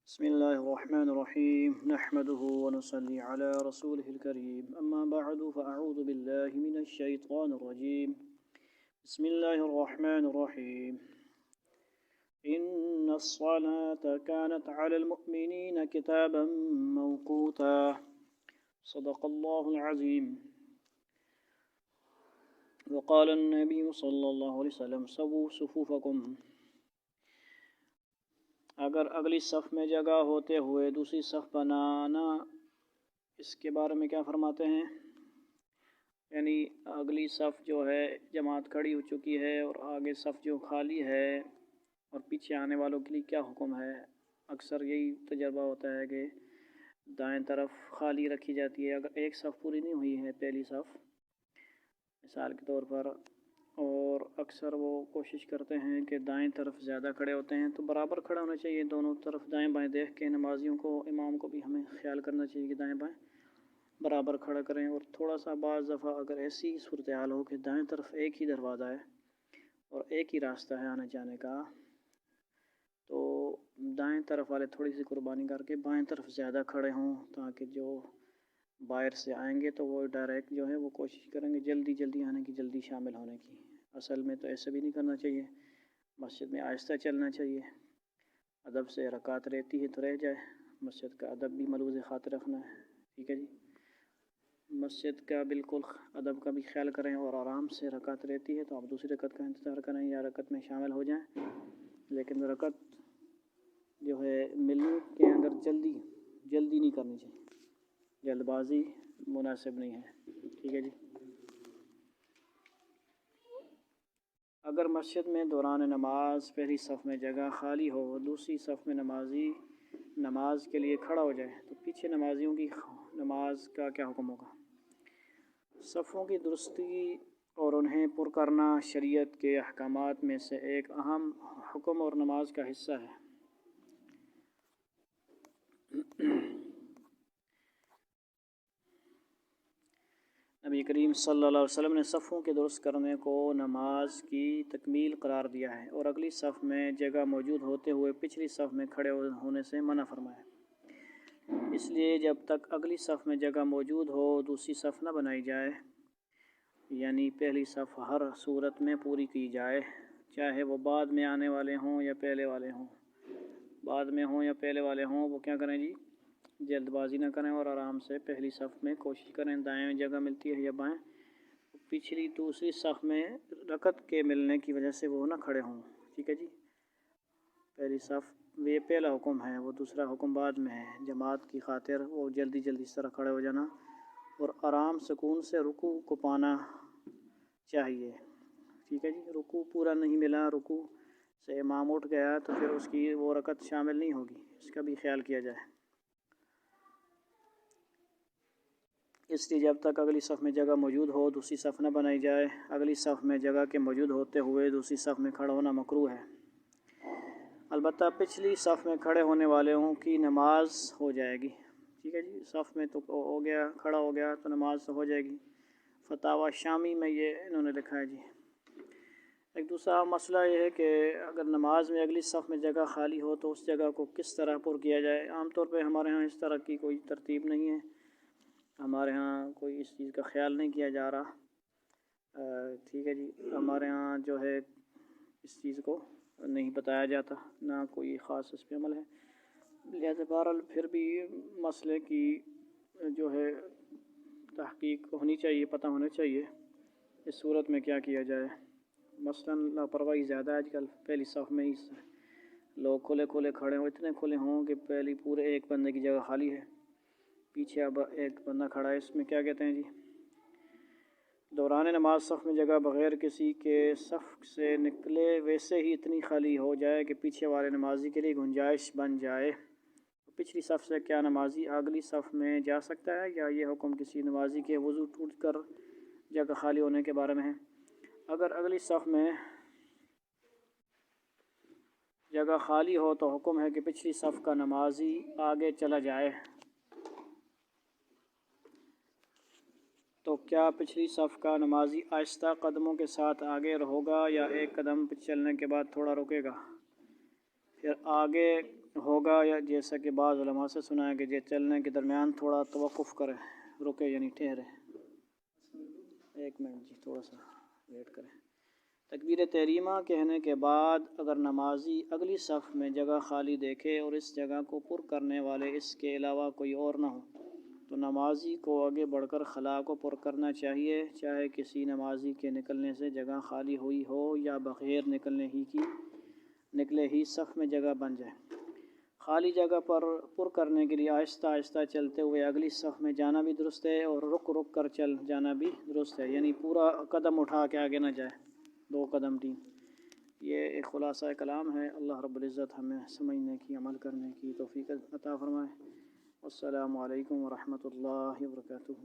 بسم الله الرحمن الرحيم نحمده ونصلي على رسوله الكريم أما بعد فأعوذ بالله من الشيطان الرجيم بسم الله الرحمن الرحيم إن الصلاة كانت على المؤمنين كتابا موقوتا صدق الله العظيم وقال النبي صلى الله عليه وسلم سووا صفوفكم اگر اگلی صف میں جگہ ہوتے ہوئے دوسری صف بنانا، اس کے بارے میں کیا فرماتے ہیں؟ یعنی اگلی صف جو ہے جماعت کھڑی ہو چکی ہے اور آگے صف جو خالی ہے اور پیچھے آنے والوں کے لیے کیا حکم ہے؟ اکثر یہی تجربہ ہوتا ہے کہ دائیں طرف خالی رکھی جاتی ہے اگر ایک صف پوری نہیں ہوئی ہے، پہلی صف مثال کے طور پر، اور اکثر وہ کوشش کرتے ہیں کہ دائیں طرف زیادہ کھڑے ہوتے ہیں، تو برابر کھڑا ہونا چاہیے دونوں طرف، دائیں بائیں دیکھ کے نمازیوں کو، امام کو بھی ہمیں خیال کرنا چاہیے کہ دائیں بائیں برابر کھڑا کریں۔ اور تھوڑا سا بعض دفعہ اگر ایسی صورتحال ہو کہ دائیں طرف ایک ہی دروازہ ہے اور ایک ہی راستہ ہے آنے جانے کا، تو دائیں طرف والے تھوڑی سی قربانی کر کے بائیں طرف زیادہ کھڑے ہوں، تاکہ جو باہر سے آئیں گے تو وہ ڈائریکٹ جو ہے وہ کوشش کریں گے جلدی آنے کی، جلدی شامل ہونے کی۔ اصل میں تو ایسا بھی نہیں کرنا چاہیے، مسجد میں آہستہ چلنا چاہیے، ادب سے رکعت رہتی ہے تو رہ جائے، مسجد کا ادب بھی ملحوظ خاطر رکھنا ہے، ٹھیک ہے جی، مسجد کا بالکل ادب کا بھی خیال کریں، اور آرام سے رکعت رہتی ہے تو آپ دوسری رکعت کا انتظار کریں یا رکعت میں شامل ہو جائیں، لیکن رکعت جو ہے ملنے کے اندر جلدی نہیں کرنی چاہیے، جلد بازی مناسب نہیں ہے، ٹھیک ہے جی۔ اگر مسجد میں دوران نماز پہلی صف میں جگہ خالی ہو، دوسری صف میں نمازی نماز کے لیے کھڑا ہو جائے تو پیچھے نمازیوں کی نماز کا کیا حکم ہوگا؟ صفوں کی درستی اور انہیں پر کرنا شریعت کے احکامات میں سے ایک اہم حکم اور نماز کا حصہ ہے۔ نبی کریم صلی اللہ علیہ وسلم نے صفوں کے درست کرنے کو نماز کی تکمیل قرار دیا ہے اور اگلی صف میں جگہ موجود ہوتے ہوئے پچھلی صف میں کھڑے ہونے سے منع فرمایا۔ اس لیے جب تک اگلی صف میں جگہ موجود ہو دوسری صف نہ بنائی جائے، یعنی پہلی صف ہر صورت میں پوری کی جائے، چاہے وہ بعد میں آنے والے ہوں یا پہلے والے ہوں، وہ کیا کریں جی؟ جلد بازی نہ کریں اور آرام سے پہلی صف میں کوشش کریں، دائیں جگہ ملتی ہے یا بائیں، پچھلی دوسری صف میں رکعت کے ملنے کی وجہ سے وہ نہ کھڑے ہوں، ٹھیک ہے جی۔ پہلی صف یہ پہلا حکم ہے، وہ دوسرا حکم بعد میں ہے، جماعت کی خاطر وہ جلدی اس طرح کھڑے ہو جانا اور آرام سکون سے رکوع کو پانا چاہیے، ٹھیک ہے جی۔ رکوع پورا نہیں ملا، رکوع سے امام اٹھ گیا تو پھر اس کی وہ رکعت شامل نہیں ہوگی، اس کا بھی خیال کیا جائے۔ اس لیے جب تک اگلی صف میں جگہ موجود ہو دوسری صف نہ بنائی جائے، اگلی صف میں جگہ کے موجود ہوتے ہوئے دوسری صف میں کھڑا ہونا مکروہ ہے۔ البتہ پچھلی صف میں کھڑے ہونے والوں کی نماز ہو جائے گی، ٹھیک ہے جی، صف میں تو ہو گیا، کھڑا ہو گیا تو نماز تو ہو جائے گی۔ فتاوی شامی میں یہ انہوں نے لکھا ہے جی۔ ایک دوسرا مسئلہ یہ ہے کہ اگر نماز میں اگلی صف میں جگہ خالی ہو تو اس جگہ کو کس طرح پر کیا جائے؟ عام طور پہ ہمارے ہاں اس طرح کی کوئی ترتیب نہیں ہے، ہمارے ہاں کوئی اس چیز کا خیال نہیں کیا جا رہا، ٹھیک ہے جی، ہمارے ہاں جو ہے اس چیز کو نہیں بتایا جاتا، نہ کوئی خاص اس پہ عمل ہے، لہذا بہرحال پھر بھی مسئلے کی جو ہے تحقیق ہونی چاہیے، پتہ ہونا چاہیے اس صورت میں کیا کیا جائے۔ مثلاً لاپرواہی زیادہ آج کل، پہلی صف میں ہی لوگ کھلے کھڑے ہوں، اتنے کھلے ہوں کہ پہلی پورے ایک بندے کی جگہ خالی ہے، پیچھے اب ایک بندہ کھڑا ہے، اس میں کیا کہتے ہیں جی؟ دوران نماز صف میں جگہ بغیر کسی کے صف سے نکلے ویسے ہی اتنی خالی ہو جائے کہ پیچھے والے نمازی کے لیے گنجائش بن جائے، پچھلی صف سے کیا نمازی اگلی صف میں جا سکتا ہے، یا یہ حکم کسی نمازی کے وضو ٹوٹ کر جگہ خالی ہونے کے بارے میں ہے؟ اگر اگلی صف میں جگہ خالی ہو تو حکم ہے کہ پچھلی صف کا نمازی آگے چلا جائے، تو کیا پچھلی صف کا نمازی آہستہ قدموں کے ساتھ آگے رہے گا یا ایک قدم چلنے کے بعد تھوڑا رکے گا، پھر آگے ہوگا، یا جیسا کہ بعض علماء سے سنا ہے کہ چلنے کے درمیان تھوڑا توقف کرے، رکے یعنی ٹھہرے۔ ایک منٹ جی، تھوڑا سا ویٹ کریں۔ تکبیر تحریمہ کہنے کے بعد اگر نمازی اگلی صف میں جگہ خالی دیکھے اور اس جگہ کو پر کرنے والے اس کے علاوہ کوئی اور نہ ہو تو نمازی کو آگے بڑھ کر خلا کو پر کرنا چاہیے، چاہے کسی نمازی کے نکلنے سے جگہ خالی ہوئی ہو یا بغیر نکلے ہی صف میں جگہ بن جائے۔ خالی جگہ پر کرنے کے لیے آہستہ آہستہ چلتے ہوئے اگلی صف میں جانا بھی درست ہے، اور رک رک کر چل جانا بھی درست ہے، یعنی پورا قدم اٹھا کے آگے نہ جائے، 2 قدم 3۔ یہ ایک خلاصہ کلام ہے۔ اللہ رب العزت ہمیں سمجھنے کی، عمل کرنے کی توفیق عطا فرمائے۔ السلام علیکم ورحمۃ اللہ وبرکاتہ۔